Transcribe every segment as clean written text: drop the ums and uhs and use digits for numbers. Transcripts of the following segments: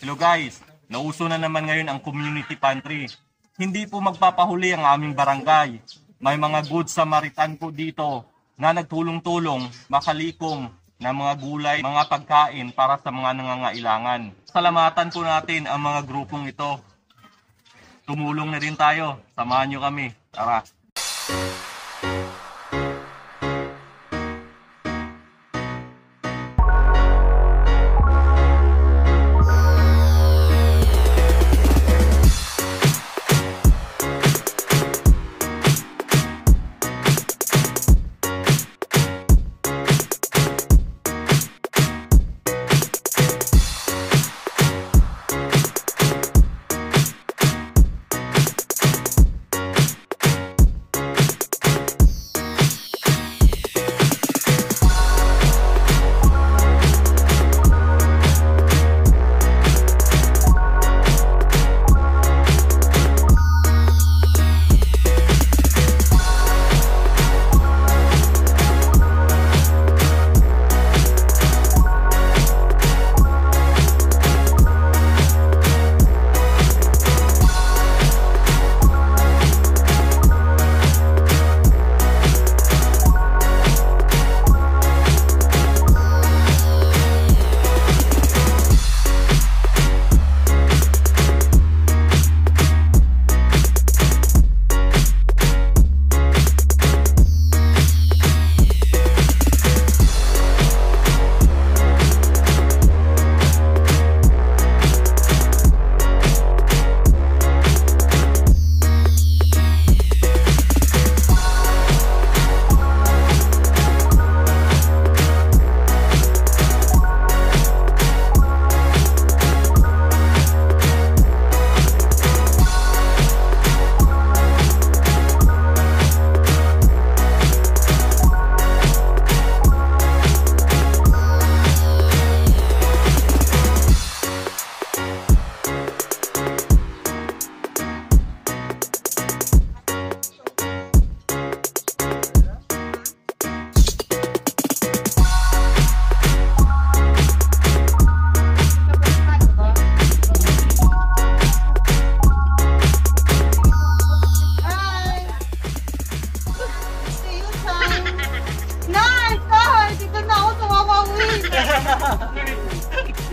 Hello guys, nauso na naman ngayon ang community pantry. Hindi po magpapahuli ang aming barangay. May mga good Samaritan po dito na nagtulong-tulong, makalikom na mga gulay, mga pagkain para sa mga nangangailangan. Salamatan po natin ang mga grupong ito. Tumulong na rin tayo. Samahan nyo kami. Tara!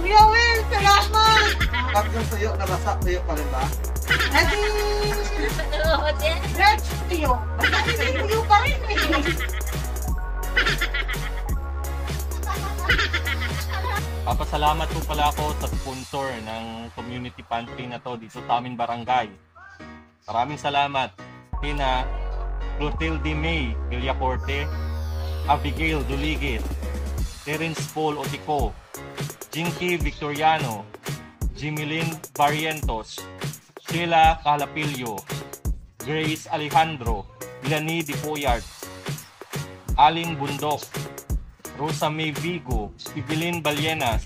Kuya Will, salamat! Pag yung tuyo, nabasa, tuyo pa rin ba? Edi, let's tuyo. Basta tuyo pa rin eh. Papasalamat po pala ako sa sponsor ng community pantry na to dito sa aming barangay. Maraming salamat kina Clotilde May Villacorte, Abigail Duligis, Terence Paul Otico, Jinky Victoriano, Jimilyn Barrientos, Sheila Calapillo, Grace Alejandro, Lani Di Poyart, Aling Bundok, Rosa May Vigo, Evelyn Balyenas,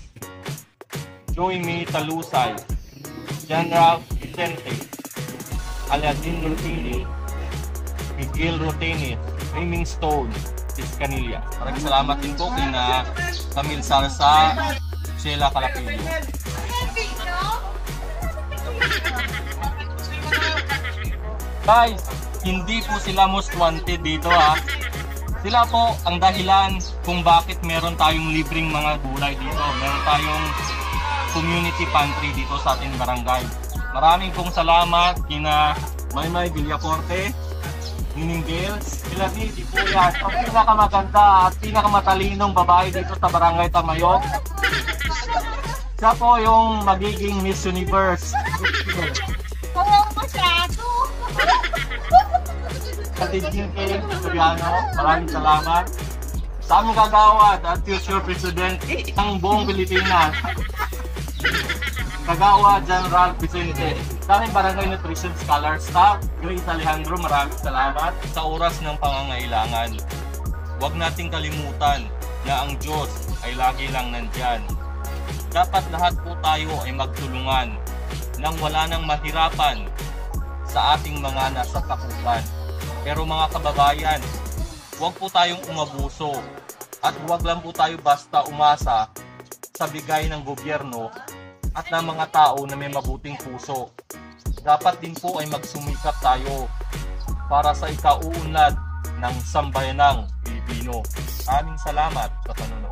Joy May Talusay, Jan Ralph Vicente, Aladin Rutini, Miguel Rotenis, Rayming Stone, Iscanilla. Maraming salamat din po kina Camille Sarsa, Sheila Calapillo. Guys, hindi po sila most wanted dito ha. Sila po ang dahilan kung bakit meron tayong libreng mga gulay dito. Meron tayong community pantry dito sa ating barangay. Maraming pong salamat kina Maymay Villacorte, Nining Gales, sila Di Poyart, ang pinakamaganda at pinakamatalinong babae dito sa barangay Tamayog. Siya po yung magiging Miss Universe. Oo, masyado. Katigin kay Victoriano, maraming salamat. Sa aming kagawad at future president ng buong Pilipinas, Kagawad General Vicente. Sa aming Barangay Nutrition Scholar Staff, Grace Alejandro, maraming salamat. Sa oras ng pangangailangan, huwag nating kalimutan na ang Diyos ay lagi lang nandyan. Dapat lahat po tayo ay magtulungan nang wala nang mahirapan sa ating mga nasa takutan. Pero mga kababayan, huwag po tayong umabuso at huwag lang po tayo basta umasa sa bigay ng gobyerno at ng mga tao na may mabuting puso. Dapat din po ay magsumikap tayo para sa ikauunlad ng sambayanang Pilipino. Maraming salamat sa panonood.